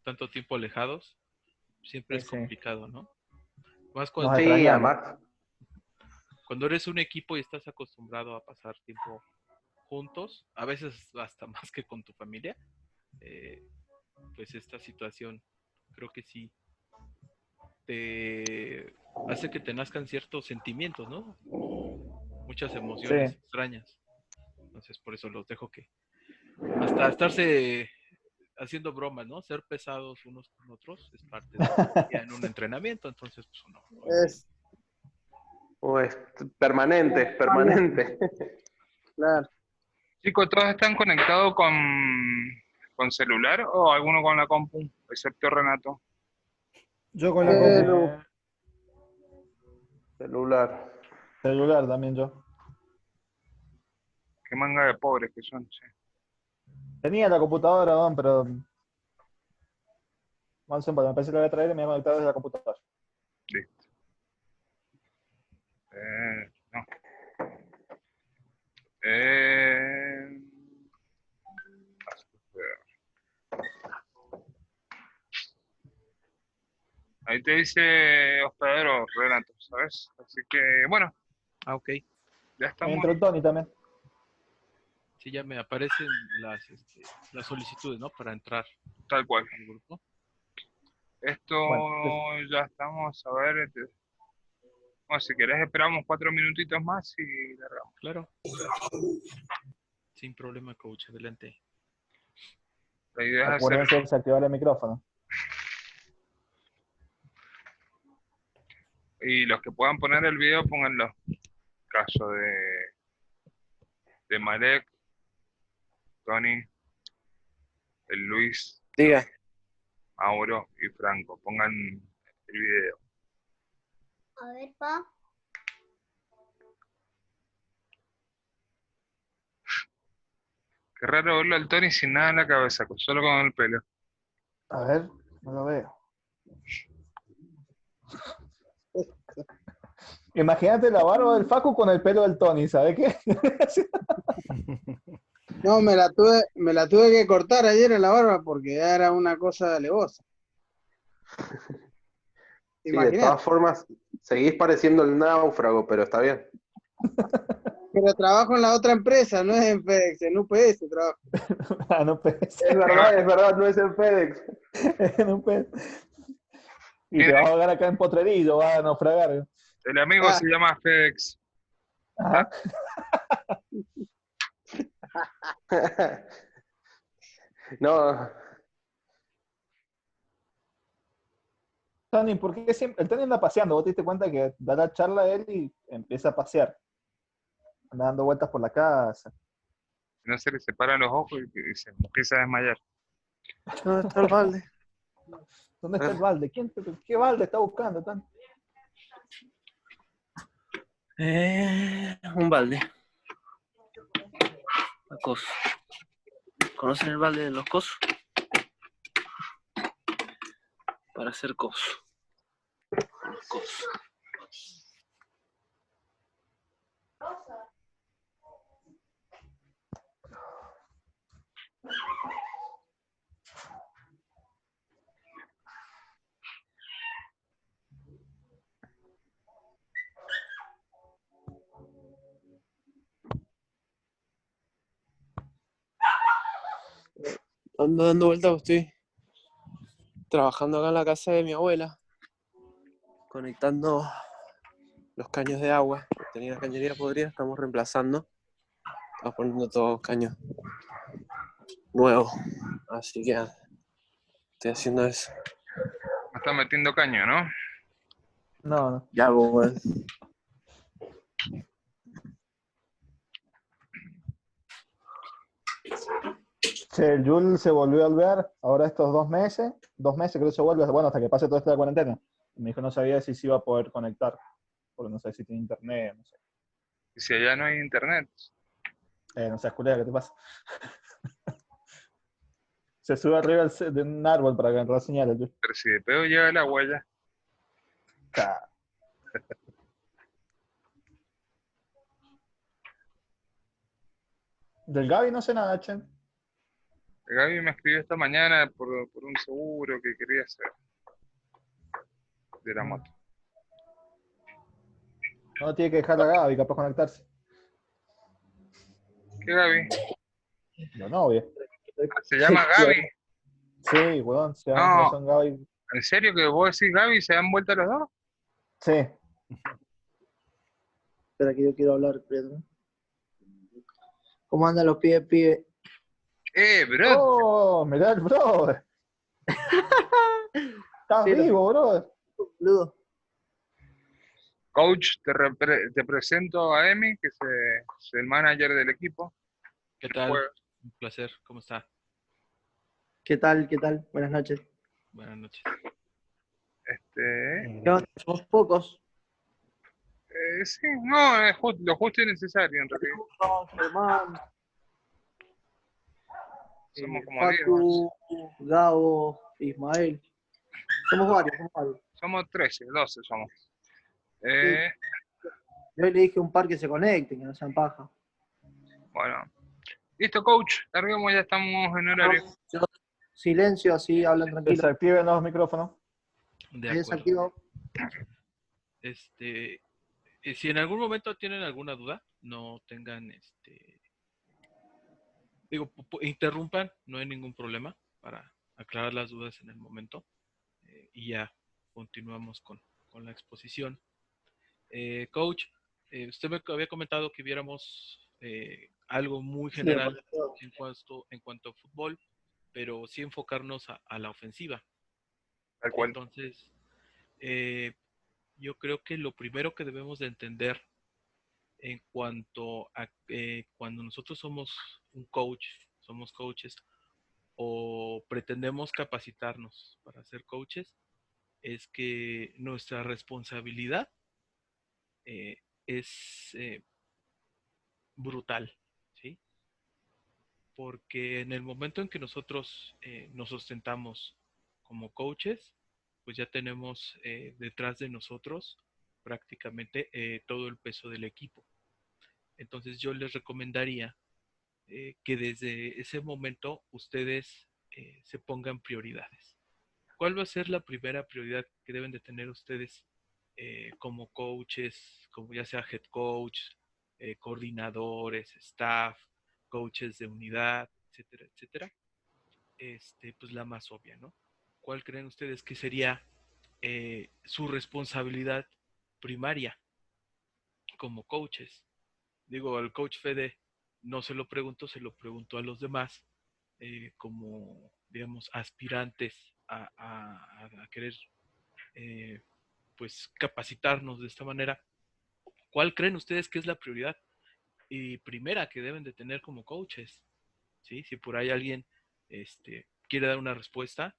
tanto tiempo alejados, siempre es Sí. complicado, ¿no? Más Nos cuando, Sí, extrañamos. además, cuando eres un equipo y estás acostumbrado a pasar tiempo juntos, a veces hasta más que con tu familia, eh, pues esta situación creo que sí te hace que te nazcan ciertos sentimientos, ¿no? Muchas emociones Sí. extrañas. Entonces por eso los dejo que hasta estarse haciendo bromas, ¿no? Ser pesados unos con otros es parte de ya en un entrenamiento, entonces pues uno lo entiende. Es, pues, permanente, permanente. claro. Chicos, ¿todos están conectados con celular o alguno con la compu? Excepto Renato. Yo con la Celu. Celular. celular también yo. Qué manga de pobres que son, che. Tenía la computadora, Don, pero no sé, me pensé que la voy a traer y me voy a conectar desde la computadora. Listo. No. Ahí te dice hospedero, Renato, ¿sabes? Así que, bueno, Ah, ok. ya Me estamos. entró el Tony también. Sí, ya me aparecen las solicitudes, ¿no? Para entrar Tal cual. al grupo. Esto Bueno, ya estamos, a ver. Bueno, si querés esperamos 4 minutitos más y largamos. Claro. Sin problema, coach. Adelante. La idea es hacer... acuérdense de desactivar el micrófono. Y los que puedan poner el video, pónganlo. Caso de Marek, Tony, el Luis, Diga. Mauro y Franco. Pongan el video. A ver, pa. Qué raro verlo al Tony sin nada en la cabeza, solo con el pelo. A ver, no lo veo. Imagínate la barba del Facu con el pelo del Tony, ¿sabe qué? No, me la tuve que cortar ayer en la barba porque ya era una cosa alevosa. Sí, de todas formas, seguís pareciendo el náufrago, pero está bien. Pero trabajo en la otra empresa, no es en FedEx, en UPS trabajo. Ah, no pues. Es verdad, no es el FedEx. No pues. Y te vas a ahogar acá en Potrerillo, vas a naufragar. El amigo se llama FedEx. Ajá. No, Tony, ¿por qué siempre? El Tony anda paseando, vos te diste cuenta que da la charla a él y empieza a pasear. Anda dando vueltas por la casa. No se le separan los ojos y se empieza a desmayar. ¿Dónde está el balde? ¿Dónde está el balde? ¿Qué balde está buscando, Tony? Un balde. Acoso. ¿Conocen el balde de los cosos? Para hacer coso. Coso. Ando dando vueltas, estoy trabajando acá en la casa de mi abuela, conectando los caños de agua. Tenía una cañería podrida, estamos reemplazando. Estamos poniendo todos caños nuevos. Así que estoy haciendo eso. Me está metiendo caño, ¿no? No. Ya, weón. Che, el Jul se volvió a ver ahora estos 2 meses creo que se vuelve, bueno, hasta que pase toda esta cuarentena. Me dijo no sabía si se iba a poder conectar, porque no sé si tiene internet, no sé. Y si allá no hay internet. No sé, culera, ¿qué te pasa? Se sube arriba de un árbol para que agarrar señal el Jul. Pero si de pedo llega la huella. Del Gaby no sé nada, che. Gaby me escribió esta mañana por un seguro que quería hacer de la moto. No tiene que dejar a Gaby, capaz conectarse. ¿Qué Gaby? La novia. ¿Se llama Gaby? Sí, weón, se llama No. Fundación Gaby. ¿En serio que vos decís Gaby y se dan vuelta los dos? Sí. Espera que yo quiero hablar, Pedro. ¿Cómo andan los pies, pibe? Bro. Oh, mirá el brother. Estás Sí, vivo, brother. Boludo. Coach, te presento a Emi, que es el manager del equipo. ¿Qué tal? Un placer, ¿cómo está? ¿Qué tal? ¿Qué tal? Buenas noches. Buenas noches. ¿Qué onda? Somos pocos. Sí, no, es lo justo y necesario en realidad. Germán, Somos como 10. Facu, Gabo, Ismael. Somos varios, somos varios. Somos 13, 12 somos. Yo hoy le dije a un par que se conecten, que no sean paja. Bueno. Listo, coach. Larguemos, ya estamos en horario. Silencio, así hablan tranquilos. Desactiven los micrófonos. De Ahí acuerdo. desactivo. Si en algún momento tienen alguna duda, no tengan, interrumpan, no hay ningún problema para aclarar las dudas en el momento y ya continuamos con la exposición. Coach, usted me había comentado que viéramos algo muy general en cuanto a fútbol, pero sí enfocarnos a la ofensiva. Tal cual. Entonces, yo creo que lo primero que debemos de entender en cuanto a cuando nosotros somos un coach, somos coaches o pretendemos capacitarnos para ser coaches, es que nuestra responsabilidad es brutal, ¿sí? Porque en el momento en que nosotros nos sustentamos como coaches, pues ya tenemos detrás de nosotros prácticamente todo el peso del equipo. Entonces yo les recomendaría que desde ese momento ustedes se pongan prioridades. ¿Cuál va a ser la primera prioridad que deben de tener ustedes como coaches, como ya sea head coach, coordinadores, staff, coaches de unidad, etcétera, etcétera? Pues la más obvia, ¿no? ¿Cuál creen ustedes que sería su responsabilidad primaria como coaches? Digo, al coach Fede no se lo pregunto a los demás como, digamos, aspirantes a querer, pues, capacitarnos de esta manera. ¿Cuál creen ustedes que es la prioridad y primera que deben de tener como coaches? ¿Sí? Si por ahí alguien quiere dar una respuesta,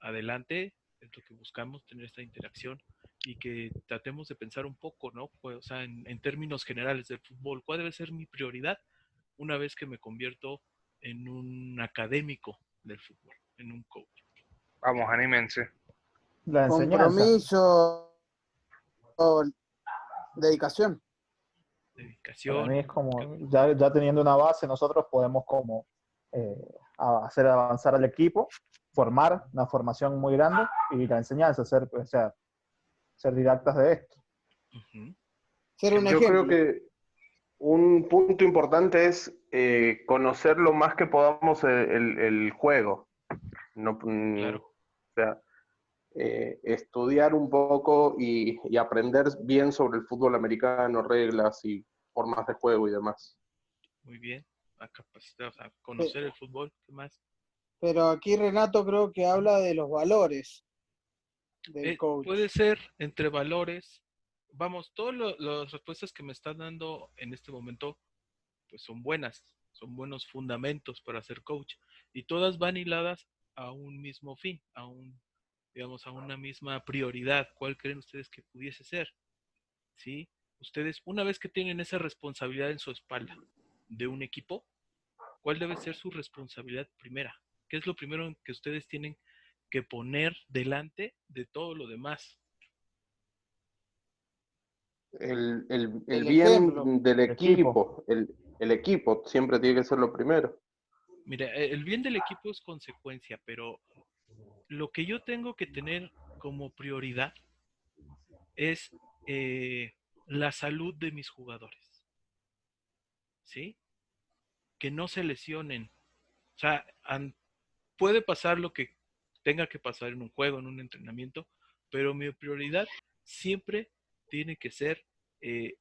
adelante, es lo que buscamos, tener esta interacción y que tratemos de pensar un poco, ¿no? Pues, o sea, en términos generales del fútbol, ¿cuál debe ser mi prioridad una vez que me convierto en un académico del fútbol, en un coach? Vamos, anímense. La enseñanza. Compromiso, dedicación. Para Dedicación. mí es como, ya teniendo una base, nosotros podemos como hacer avanzar al equipo, formar una formación muy grande y la enseñanza, ser didactas de esto. Uh-huh. Ser un Yo creo ejemplo. que un punto importante es conocer lo más que podamos el juego. No, Claro. o sea, estudiar un poco y aprender bien sobre el fútbol americano, reglas y formas de juego y demás. Muy bien. A capacitar, a conocer el fútbol. ¿Qué más? Pero aquí Renato creo que habla de los valores del coach. Puede ser entre valores. Vamos, todas las respuestas que me están dando en este momento pues son buenas, son buenos fundamentos para ser coach y todas van hiladas a un mismo fin, digamos, a una misma prioridad. ¿Cuál creen ustedes que pudiese ser? ¿Sí? Ustedes, una vez que tienen esa responsabilidad en su espalda de un equipo, ¿cuál debe ser su responsabilidad primera? ¿Qué es lo primero que ustedes tienen que poner delante de todo lo demás? El El bien ejemplo. del Equipo. equipo, el equipo siempre tiene que ser lo primero. Mira, el bien del equipo es consecuencia, pero lo que yo tengo que tener como prioridad es la salud de mis jugadores, ¿sí? Que no se lesionen. O sea, puede pasar lo que tenga que pasar en un juego, en un entrenamiento, pero mi prioridad siempre tiene que ser eh,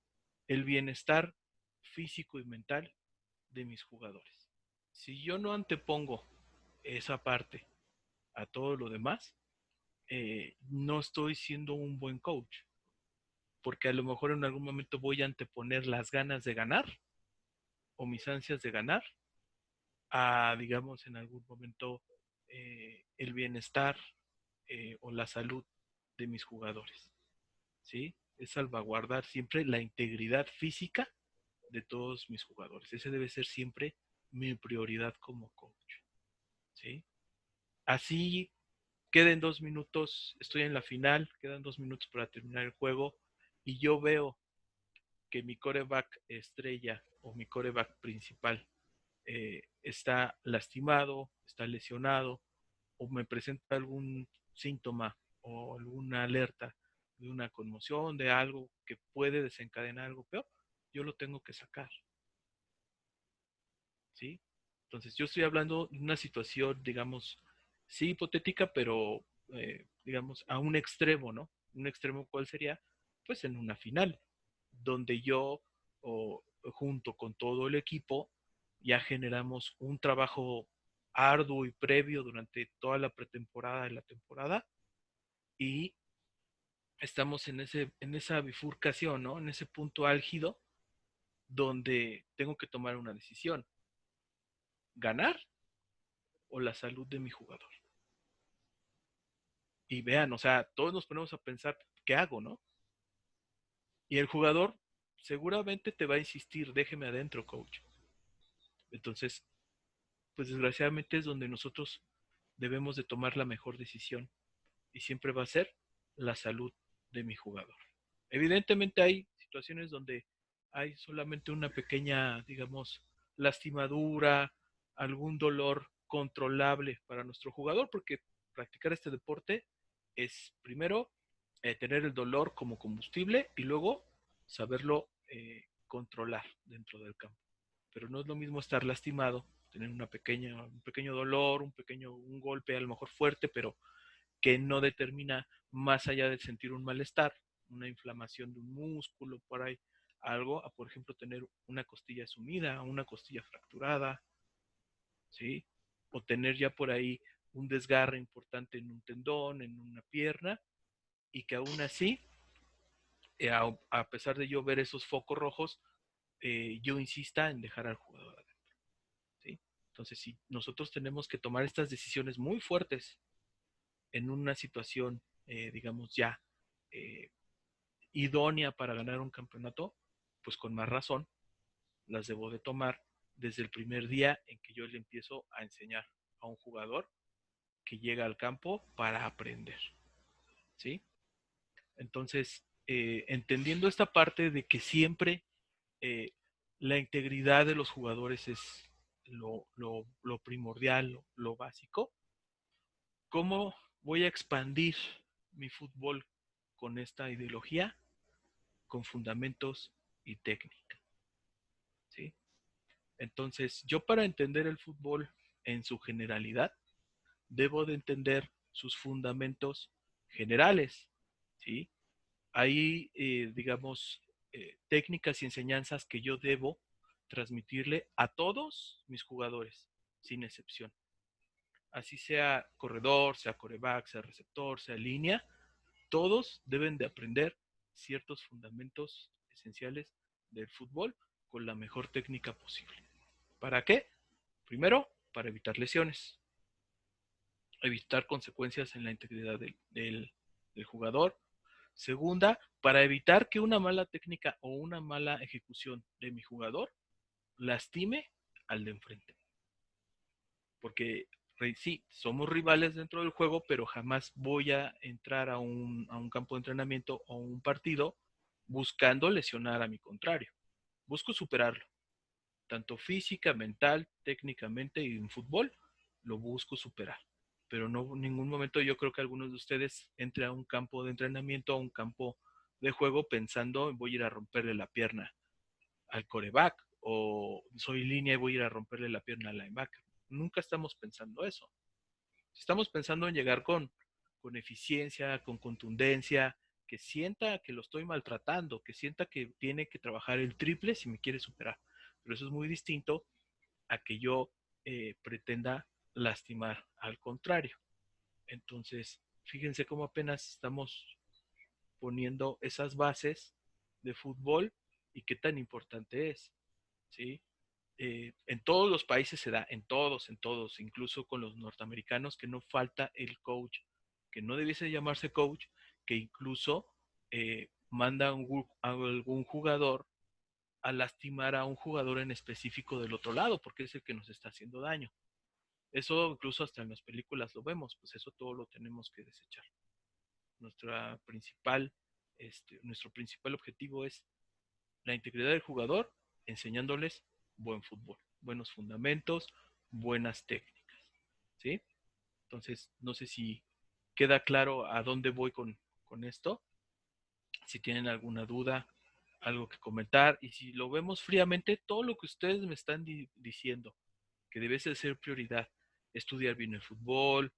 el bienestar físico y mental de mis jugadores. Si yo no antepongo esa parte a todo lo demás, no estoy siendo un buen coach, porque a lo mejor en algún momento voy a anteponer las ganas de ganar o mis ansias de ganar a, digamos, en algún momento el bienestar o la salud de mis jugadores, ¿sí? Es salvaguardar siempre la integridad física de todos mis jugadores. Ese debe ser siempre mi prioridad como coach, ¿sí? Así queden 2 minutos, estoy en la final, quedan 2 minutos para terminar el juego y yo veo que mi coreback estrella o mi coreback principal está lastimado, está lesionado o me presenta algún síntoma o alguna alerta de una conmoción, de algo que puede desencadenar algo peor, yo lo tengo que sacar, ¿sí? Entonces yo estoy hablando de una situación, digamos, sí hipotética, pero digamos a un extremo, ¿no? Un extremo, ¿cuál sería? Pues en una final, donde yo junto con todo el equipo ya generamos un trabajo arduo y previo durante toda la pretemporada y la temporada y estamos en esa bifurcación, ¿no? En ese punto álgido donde tengo que tomar una decisión, ganar o la salud de mi jugador. Y vean, o sea, todos nos ponemos a pensar, ¿qué hago, no? Y el jugador seguramente te va a insistir, déjeme adentro, coach. Entonces, pues desgraciadamente es donde nosotros debemos de tomar la mejor decisión y siempre va a ser la salud de mi jugador. Evidentemente hay situaciones donde hay solamente una pequeña, digamos, lastimadura, algún dolor controlable para nuestro jugador, porque practicar este deporte es primero tener el dolor como combustible y luego saberlo controlar dentro del campo. Pero no es lo mismo estar lastimado, tener un pequeño dolor, un golpe a lo mejor fuerte, pero que no determina más allá de sentir un malestar, una inflamación de un músculo, por ahí, algo, a por ejemplo tener una costilla sumida, una costilla fracturada, ¿sí? O tener ya por ahí un desgarre importante en un tendón, en una pierna, y que aún así, a pesar de yo ver esos focos rojos, yo insista en dejar al jugador adentro, ¿sí? Entonces, si nosotros tenemos que tomar estas decisiones muy fuertes en una situación, digamos, ya eh, idónea para ganar un campeonato, pues con más razón las debo de tomar desde el primer día en que yo le empiezo a enseñar a un jugador que llega al campo para aprender, ¿sí? Entonces, entendiendo esta parte de que siempre eh, la integridad de los jugadores es lo primordial, lo básico, ¿cómo voy a expandir mi fútbol con esta ideología? Con fundamentos y técnica, ¿sí? Entonces, yo para entender el fútbol en su generalidad, debo de entender sus fundamentos generales, ¿sí? Hay, digamos, técnicas y enseñanzas que yo debo transmitirle a todos mis jugadores, sin excepción. Así sea corredor, sea coreback, sea receptor, sea línea, todos deben de aprender ciertos fundamentos esenciales del fútbol con la mejor técnica posible. ¿Para qué? Primero, para evitar lesiones, evitar consecuencias en la integridad del jugador. Segunda, para evitar que una mala técnica o una mala ejecución de mi jugador lastime al de enfrente. Porque sí, somos rivales dentro del juego, pero jamás voy a entrar a un campo de entrenamiento o un partido buscando lesionar a mi contrario. Busco superarlo. tanto física, mental, técnicamente y en fútbol, lo busco superar. Pero no en ningún momento yo creo que algunos de ustedes entre a un campo de entrenamiento, a un campo de juego pensando voy a ir a romperle la pierna al coreback o soy línea y voy a ir a romperle la pierna al linebacker. Nunca estamos pensando eso. Estamos pensando en llegar con eficiencia, con contundencia, que sienta que lo estoy maltratando, que sienta que tiene que trabajar el triple si me quiere superar. Pero eso es muy distinto a que yo pretenda lastimar, al contrario. Entonces, fíjense cómo apenas estamos poniendo esas bases de fútbol y qué tan importante es, ¿sí? En todos los países se da, en todos, incluso con los norteamericanos, que no falta el coach, que no debiese llamarse coach, que incluso manda a algún jugador a lastimar a un jugador en específico del otro lado, porque es el que nos está haciendo daño. Eso incluso hasta en las películas lo vemos, pues eso todo lo tenemos que desechar. Nuestro principal objetivo es la integridad del jugador, enseñándoles buen fútbol, buenos fundamentos, buenas técnicas, ¿sí? Entonces, no sé si queda claro a dónde voy con esto. Si tienen alguna duda, algo que comentar, y si lo vemos fríamente, todo lo que ustedes me están diciendo, que debe ser prioridad, estudiar bien el fútbol,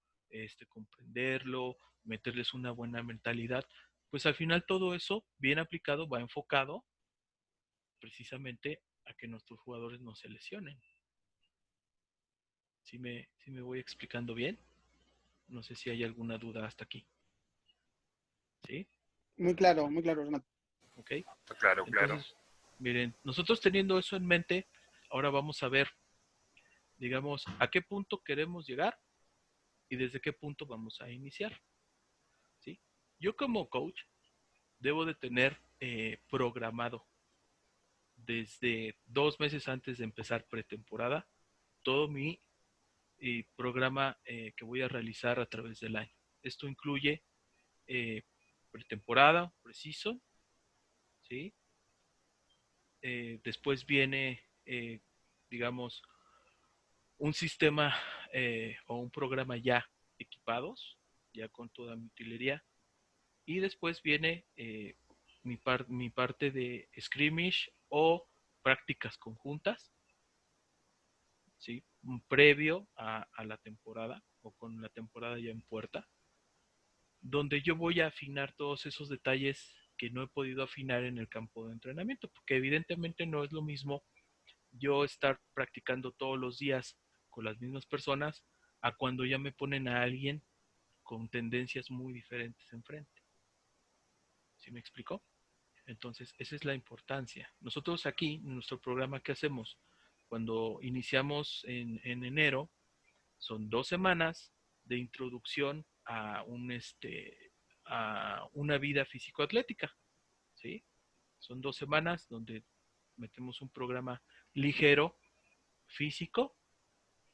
comprenderlo, meterles una buena mentalidad, pues al final todo eso, bien aplicado, va enfocado precisamente a que nuestros jugadores no se lesionen. ¿Sí me voy explicando bien? No sé si hay alguna duda hasta aquí. ¿Sí? muy claro, Renato. ¿Ok? Claro, claro. Entonces, miren, nosotros teniendo eso en mente, ahora vamos a ver, digamos, a qué punto queremos llegar y desde qué punto vamos a iniciar. ¿Sí? Yo como coach debo de tener programado desde 2 meses antes de empezar pretemporada todo mi programa que voy a realizar a través del año. Esto incluye pretemporada, preciso, ¿sí? Después viene, digamos, un sistema o un programa ya equipados, ya con toda mi utilería. Y después viene mi parte de scrimmage o prácticas conjuntas, ¿sí? Previo a la temporada o con la temporada ya en puerta, donde yo voy a afinar todos esos detalles que no he podido afinar en el campo de entrenamiento, porque evidentemente no es lo mismo yo estar practicando todos los días con las mismas personas a cuando ya me ponen a alguien con tendencias muy diferentes enfrente. ¿Sí me explicó? Entonces, esa es la importancia. Nosotros aquí, en nuestro programa que hacemos, cuando iniciamos en enero, son 2 semanas de introducción a una vida físico-atlética, ¿sí? Son 2 semanas donde metemos un programa ligero, físico,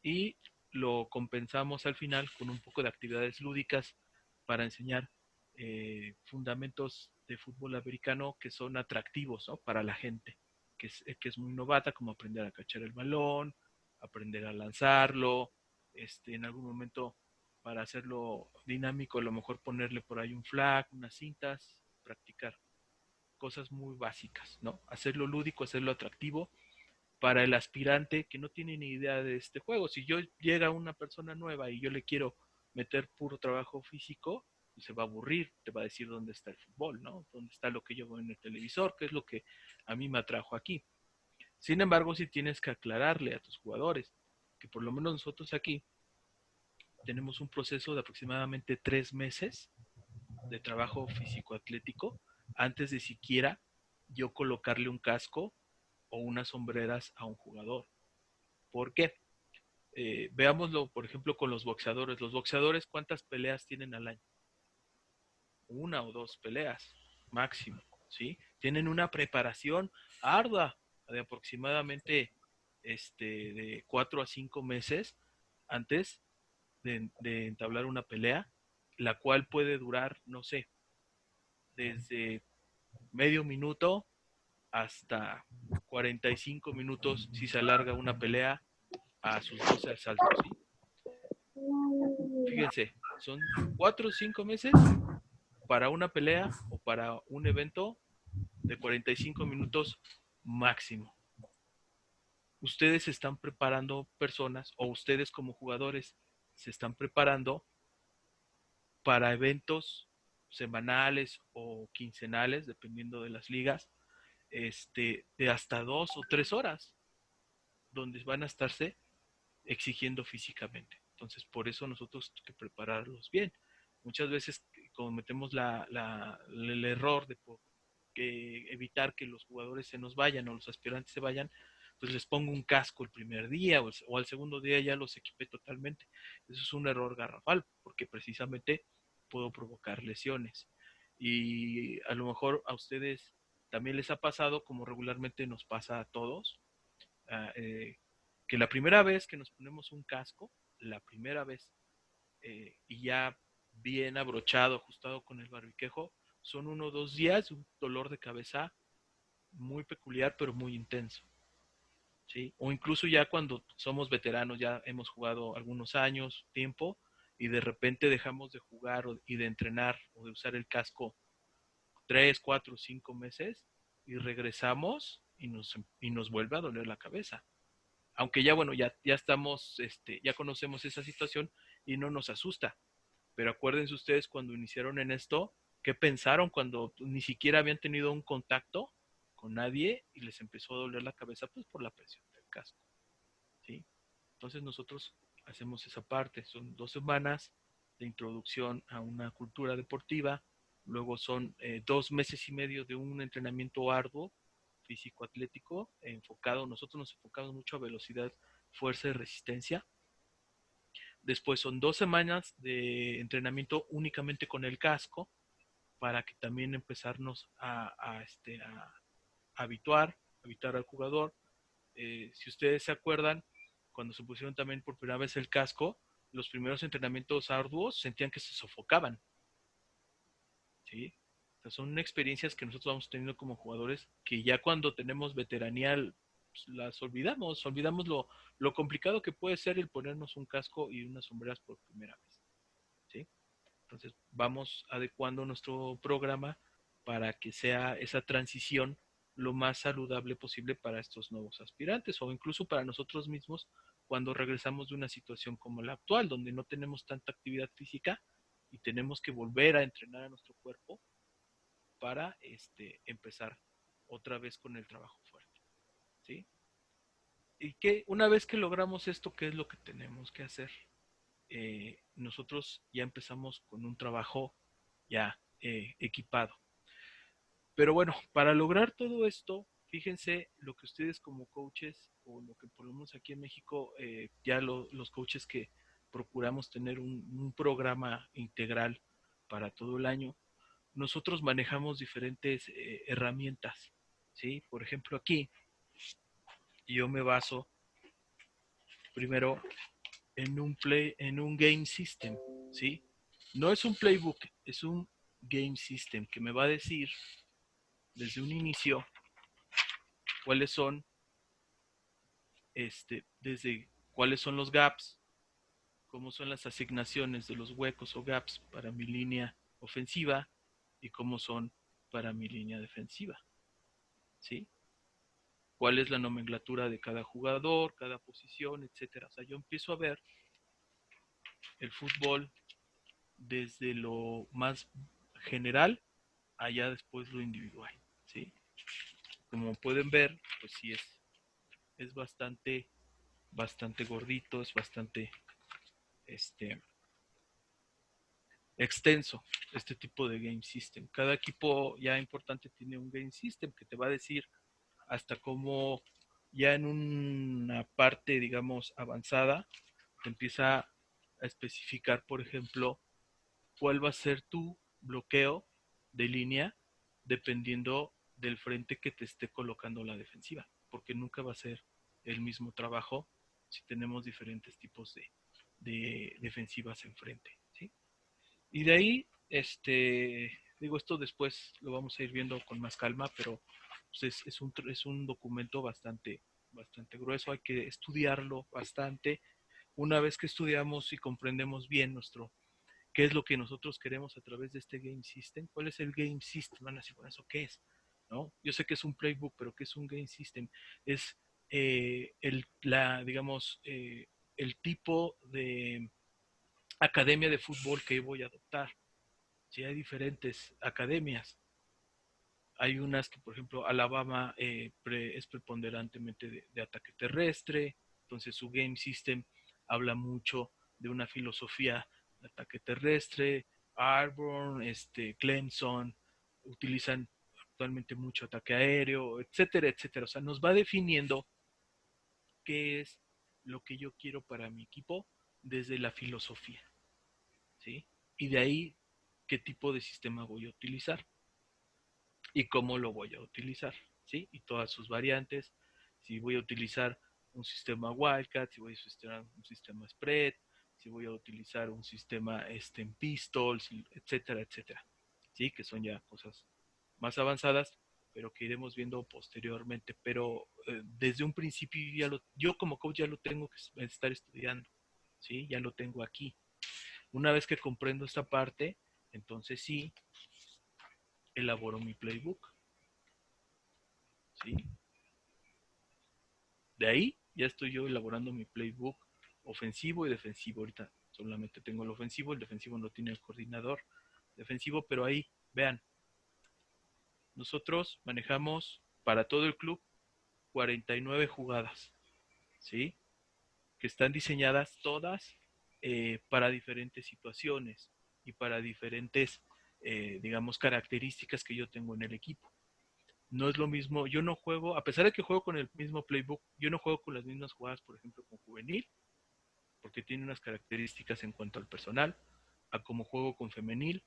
y lo compensamos al final con un poco de actividades lúdicas para enseñar fundamentos de fútbol americano que son atractivos, ¿no? Para la gente, que es muy novata, como aprender a cachar el balón, aprender a lanzarlo, en algún momento para hacerlo dinámico, a lo mejor ponerle por ahí un flag, unas cintas, practicar cosas muy básicas, ¿no? Hacerlo lúdico, hacerlo atractivo para el aspirante que no tiene ni idea de este juego. Si yo llega una persona nueva y yo le quiero meter puro trabajo físico, pues se va a aburrir, te va a decir dónde está el fútbol, ¿no? Dónde está lo que yo veo en el televisor, qué es lo que a mí me atrajo aquí. Sin embargo, si tienes que aclararle a tus jugadores que por lo menos nosotros aquí tenemos un proceso de aproximadamente 3 meses de trabajo físico-atlético antes de siquiera yo colocarle un casco o unas sombreras a un jugador. ¿Por qué? Veámoslo, por ejemplo, con los boxeadores. Los boxeadores, ¿cuántas peleas tienen al año? 1 o 2 peleas, máximo, ¿sí? Tienen una preparación ardua de aproximadamente de 4 a 5 meses antes de entablar una pelea, la cual puede durar, no sé, desde medio minuto hasta 45 minutos si se alarga una pelea a sus 12 asaltos, ¿sí? Fíjense, son 4 o 5 meses para una pelea o para un evento de 45 minutos máximo. Ustedes se están preparando personas, o ustedes como jugadores se están preparando para eventos semanales o quincenales, dependiendo de las ligas, de hasta 2 o 3 horas, donde van a estarse exigiendo físicamente. Entonces, por eso nosotros hay que prepararlos bien. Muchas veces cometemos el error de evitar que los jugadores se nos vayan o los aspirantes se vayan, pues les pongo un casco el primer día o al segundo día ya los equipé totalmente. Eso es un error garrafal, porque precisamente puedo provocar lesiones. Y a lo mejor a ustedes también les ha pasado, como regularmente nos pasa a todos, que la primera vez que nos ponemos un casco, la primera vez, y ya bien abrochado, ajustado con el barbiquejo, son 1 o 2 días de un dolor de cabeza muy peculiar, pero muy intenso, ¿sí? O incluso ya cuando somos veteranos, ya hemos jugado algunos años, tiempo, y de repente dejamos de jugar y de entrenar o de usar el casco 3, 4, 5 meses y regresamos y nos vuelve a doler la cabeza. Aunque ya, bueno, ya estamos, ya conocemos esa situación y no nos asusta. Pero acuérdense ustedes cuando iniciaron en esto, ¿qué pensaron cuando ni siquiera habían tenido un contacto con nadie y les empezó a doler la cabeza? Pues por la presión del casco, ¿sí? Entonces nosotros hacemos esa parte, son 2 semanas de introducción a una cultura deportiva, luego son 2 meses y medio de un entrenamiento arduo, físico-atlético, enfocado, nosotros nos enfocamos mucho a velocidad, fuerza y resistencia. Después son 2 semanas de entrenamiento únicamente con el casco, para que también empezarnos a habituar al jugador. Si ustedes se acuerdan, cuando se pusieron también por primera vez el casco, los primeros entrenamientos arduos sentían que se sofocaban, ¿sí? O sea, son experiencias que nosotros vamos teniendo como jugadores que ya cuando tenemos veteranía pues, las olvidamos lo complicado que puede ser el ponernos un casco y unas sombreras por primera vez, ¿sí? Entonces vamos adecuando nuestro programa para que sea esa transición lo más saludable posible para estos nuevos aspirantes o incluso para nosotros mismos cuando regresamos de una situación como la actual, donde no tenemos tanta actividad física y tenemos que volver a entrenar a nuestro cuerpo para empezar otra vez con el trabajo fuerte, ¿sí? Y que una vez que logramos esto, ¿qué es lo que tenemos que hacer? Nosotros ya empezamos con un trabajo ya equipado. Pero bueno, para lograr todo esto, fíjense lo que ustedes como coaches, o lo que por lo menos aquí en México, ya los coaches que procuramos tener un programa integral para todo el año, nosotros manejamos diferentes herramientas, ¿sí? Por ejemplo, aquí yo me baso primero en un game system, ¿sí? No es un playbook, es un game system que me va a decir desde un inicio cuáles son, desde cuáles son los gaps, cómo son las asignaciones de los huecos o gaps para mi línea ofensiva y cómo son para mi línea defensiva, ¿sí? Cuál es la nomenclatura de cada jugador, cada posición, etcétera. O sea, yo empiezo a ver el fútbol desde lo más general allá después lo individual, ¿sí? Como pueden ver, pues sí es bastante gordito, es bastante extenso este tipo de game system. Cada equipo ya importante tiene un game system que te va a decir hasta cómo ya en una parte, digamos, avanzada, te empieza a especificar, por ejemplo, cuál va a ser tu bloqueo de línea dependiendo del frente que te esté colocando la defensiva, porque nunca va a ser el mismo trabajo si tenemos diferentes tipos de defensivas enfrente, ¿sí? Y de ahí, digo, esto después lo vamos a ir viendo con más calma, pero pues es un documento bastante grueso, hay que estudiarlo bastante. Una vez que estudiamos y comprendemos bien qué es lo que nosotros queremos a través de este Game System, cuál es el Game System, van a decir, bueno, ¿eso qué es? ¿No? Yo sé que es un playbook, pero ¿qué es un Game System? Es el tipo de academia de fútbol que voy a adoptar. Si hay diferentes academias, hay unas que, por ejemplo, Alabama es preponderantemente de ataque terrestre, entonces su Game System habla mucho de una filosofía de ataque terrestre. Auburn, Clemson, utilizan actualmente mucho ataque aéreo, etcétera, etcétera. O sea, nos va definiendo qué es lo que yo quiero para mi equipo desde la filosofía, ¿sí? Y de ahí, qué tipo de sistema voy a utilizar y cómo lo voy a utilizar, ¿sí? Y todas sus variantes, si voy a utilizar un sistema Wildcat, si voy a utilizar un sistema Spread, si voy a utilizar un sistema en Pistols, etcétera, etcétera, ¿sí? Que son ya cosas más avanzadas, pero que iremos viendo posteriormente. Pero desde un principio yo como coach ya lo tengo que estar estudiando, ¿sí? Ya lo tengo aquí. Una vez que comprendo esta parte, entonces sí, elaboro mi playbook, ¿sí? De ahí ya estoy yo elaborando mi playbook ofensivo y defensivo. Ahorita solamente tengo el ofensivo, el defensivo no tiene el coordinador defensivo, pero ahí, vean, nosotros manejamos para todo el club 49 jugadas, ¿sí? Que están diseñadas todas para diferentes situaciones y para diferentes, digamos, características que yo tengo en el equipo. No es lo mismo, yo no juego, a pesar de que juego con el mismo playbook, yo no juego con las mismas jugadas, por ejemplo, con juvenil, porque tiene unas características en cuanto al personal, a como juego con femenil,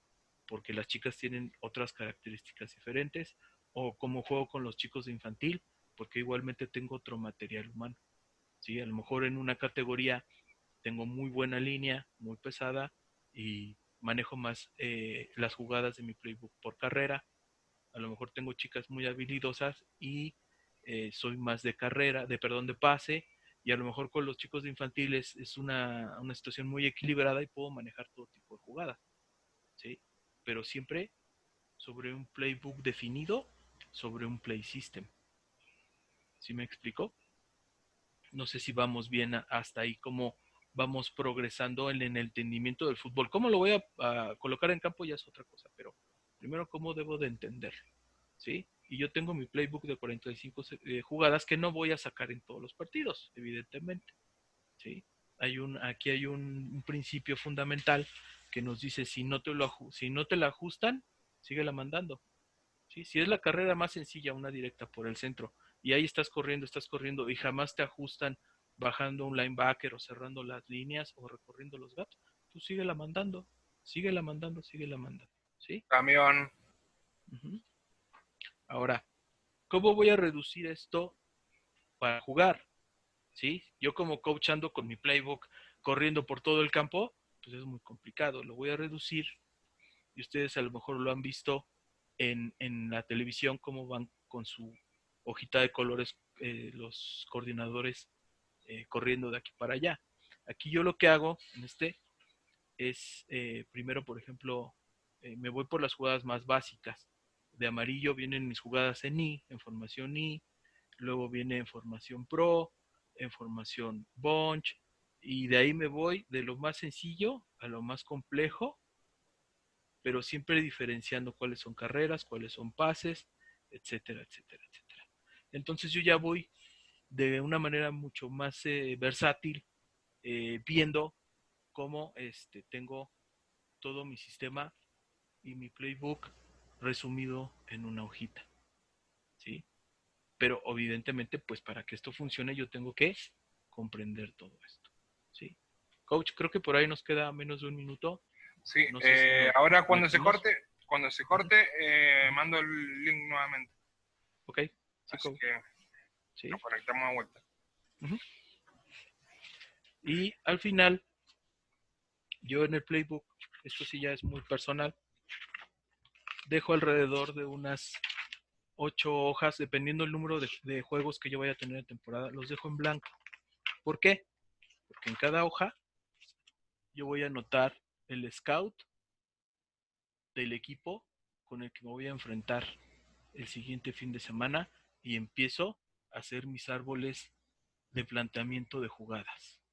porque las chicas tienen otras características diferentes, o como juego con los chicos de infantil, porque igualmente tengo otro material humano, ¿sí? A lo mejor en una categoría tengo muy buena línea, muy pesada, y manejo más las jugadas de mi playbook por carrera. A lo mejor tengo chicas muy habilidosas y soy más de carrera, de pase, y a lo mejor con los chicos de infantiles es una situación muy equilibrada y puedo manejar todo tipo de jugadas, ¿sí? Pero siempre sobre un playbook definido, sobre un play system. ¿Sí me explico? No sé si vamos bien hasta ahí, cómo vamos progresando en el entendimiento del fútbol. ¿Cómo lo voy a colocar en campo? Ya es otra cosa, pero primero, ¿cómo debo de entenderlo? ¿Sí? Y yo tengo mi playbook de 45 jugadas que no voy a sacar en todos los partidos, evidentemente, ¿sí? Aquí hay un principio fundamental que nos dice, si no te la ajustan, síguela mandando, ¿sí? Si es la carrera más sencilla, una directa por el centro, y ahí estás corriendo, y jamás te ajustan bajando un linebacker o cerrando las líneas o recorriendo los gaps, tú síguela mandando, ¿sí? Camión. Uh-huh. Ahora, ¿cómo voy a reducir esto para jugar? ¿Sí? Yo como coach ando con mi playbook corriendo por todo el campo, pues es muy complicado. Lo voy a reducir y ustedes a lo mejor lo han visto en la televisión, cómo van con su hojita de colores los coordinadores corriendo de aquí para allá. Aquí yo lo que hago es, primero, por ejemplo, me voy por las jugadas más básicas. De amarillo vienen mis jugadas en formación I, luego viene en formación pro, en formación bunch, y de ahí me voy de lo más sencillo a lo más complejo, pero siempre diferenciando cuáles son carreras, cuáles son pases, etcétera, etcétera, etcétera. Entonces yo ya voy de una manera mucho más versátil, viendo cómo tengo todo mi sistema y mi playbook resumido en una hojita, ¿sí? Pero evidentemente, pues para que esto funcione yo tengo que comprender todo esto, ¿sí? Coach, creo que por ahí nos queda menos de un minuto. Sí, no sé si ahora cuando metemos. se corte, mando el link nuevamente. Ok, sí, así coach. Que ¿Sí? nos conectamos a vuelta. Uh-huh. Y al final, yo en el playbook, esto sí ya es muy personal, dejo alrededor de unas 8 hojas, dependiendo del número de juegos que yo vaya a tener en temporada, los dejo en blanco. ¿Por qué? Porque en cada hoja yo voy a anotar el scout del equipo con el que me voy a enfrentar el siguiente fin de semana y empiezo a hacer mis árboles de planteamiento de jugadas.